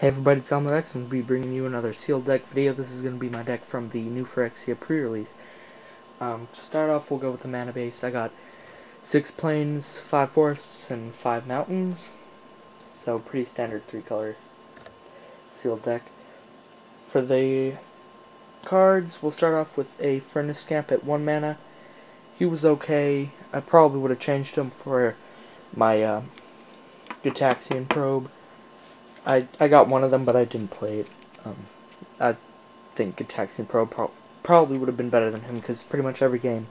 Hey everybody, it's Contagion Clasp, and I'm going to be bringing you another sealed deck video. This is going to be my deck from the new Phyrexia pre-release. To start off, we'll go with the mana base. I got 6 plains, 5 forests, and 5 mountains. So, pretty standard 3-color sealed deck. For the cards, we'll start off with a Furnace Scamp at 1 mana. He was okay. I probably would have changed him for my Gitaxian Probe. I got one of them, but I didn't play it. I think Gitaxian Probe probably would have been better than him, because pretty much every game,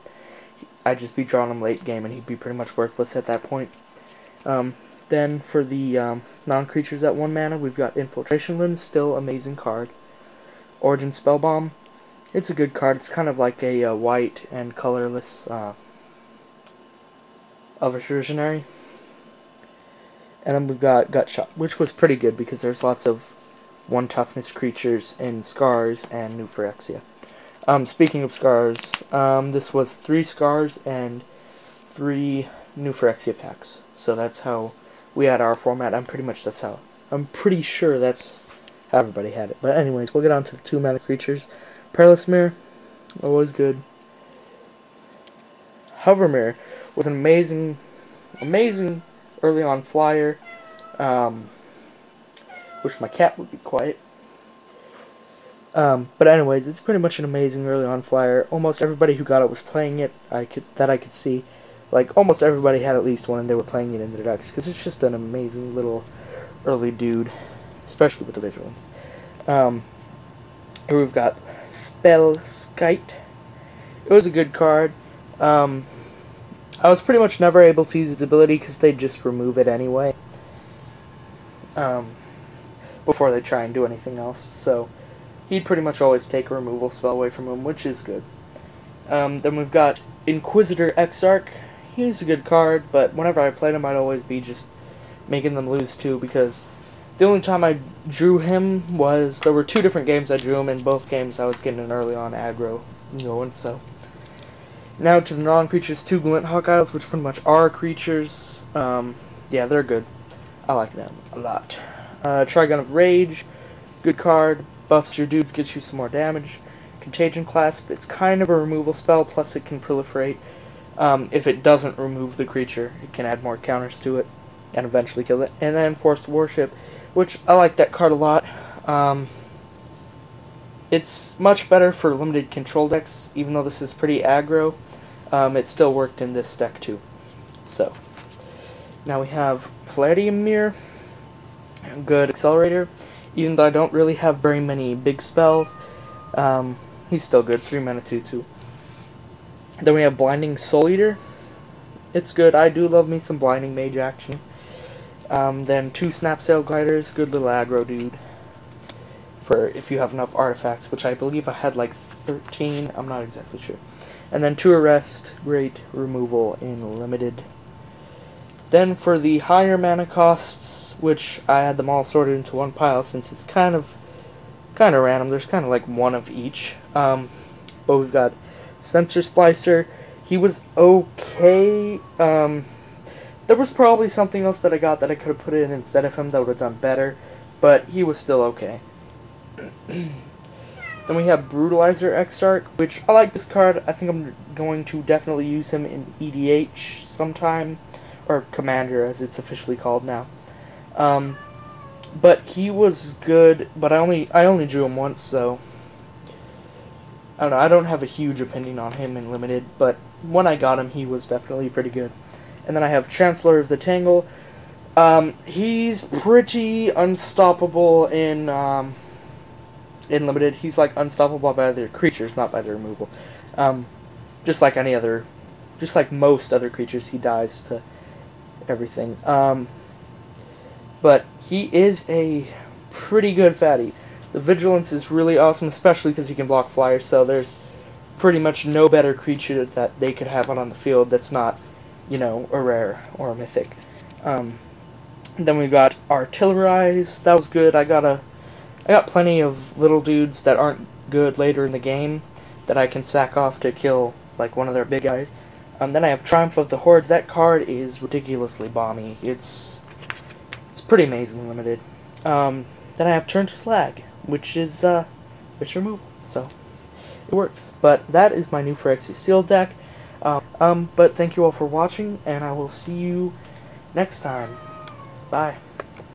I'd just be drawing him late game, and he'd be pretty much worthless at that point. Then, for the non-creatures at 1 mana, we've got Infiltration Lense, still amazing card. Origin Spellbomb, it's a good card. It's kind of like a white and colorless Elvish Visionary. And then we've got Gutshot, which was pretty good because there's lots of 1 toughness creatures in Scars and new Phyrexia. Speaking of Scars, this was 3 Scars and 3 new Phyrexia packs. So that's how we had our format. I'm pretty sure that's how everybody had it. But anyways, we'll get on to the 2 mana creatures. Perilous Myr, always good. Hovermyr was an amazing early on flyer. Wish my cat would be quiet. But anyways, it's pretty much an amazing early on flyer. Almost everybody who got it was playing it. I could see. Like, almost everybody had at least one, and they were playing it in their decks, because it's just an amazing little early dude, especially with the vigilance. Here we've got Spellskite. It was a good card. I was pretty much never able to use its ability because they'd just remove it anyway. Before they try and do anything else. So, he'd pretty much always take a removal spell away from him, which is good. Then we've got Inquisitor Exarch. He's a good card, but whenever I played him, I'd always be just making them lose too, because the only time I drew him was, there were 2 different games I drew him. In both games I was getting an early on aggro going, so. Now to the non-creatures, 2 Glint Hawkeyes, which pretty much are creatures. Yeah, they're good. I like them a lot. Trigon of Rage, good card. Buffs your dudes, gets you some more damage. Contagion Clasp, it's kind of a removal spell, plus it can proliferate. If it doesn't remove the creature, it can add more counters to it, and eventually kill it. And then Forced Worship, which I like that card a lot. It's much better for limited control decks, even though this is pretty aggro. It still worked in this deck too. So, now we have Palladium Myr, good accelerator. Even though I don't really have very many big spells, he's still good, 3 mana 2/2. Then we have Blinding Souleater. It's good, I do love me some Blinding Mage action. Then 2 Snapsail Gliders, good little aggro dude. For if you have enough artifacts, which I believe I had like 13, I'm not exactly sure. And then 2 Arrest, great removal in limited. Then for the higher mana costs, which I had them all sorted into one pile since it's kind of random. There's kind of like 1 of each. But we've got Sensor Splicer. He was okay. There was probably something else that I got that I could have put in instead of him that would have done better, but he was still okay. Then we have Brutalizer Exarch, which I like this card. I think I'm going to definitely use him in EDH sometime, or Commander as it's officially called now. But he was good, but I only drew him once, so I don't know. I don't have a huge opinion on him in limited, but when I got him, he was definitely pretty good. And then I have Chancellor of the Tangle. He's pretty unstoppable in limited. He's like unstoppable by their creatures, not by their removal. Just like most other creatures, he dies to everything. But he is a pretty good fatty. The vigilance is really awesome, especially because he can block flyers. So there's pretty much no better creature that they could have out on the field that's not, you know, a rare or a mythic. Then we've got Artillerize. That was good. I got plenty of little dudes that aren't good later in the game that I can sack off to kill like one of their big guys. Then I have Triumph of the Hordes. That card is ridiculously bomby. It's pretty amazing limited. then I have Turn to Slag, which is which removal, so it works. But that is my new Phyrexia Sealed deck. But thank you all for watching, and I will see you next time. Bye.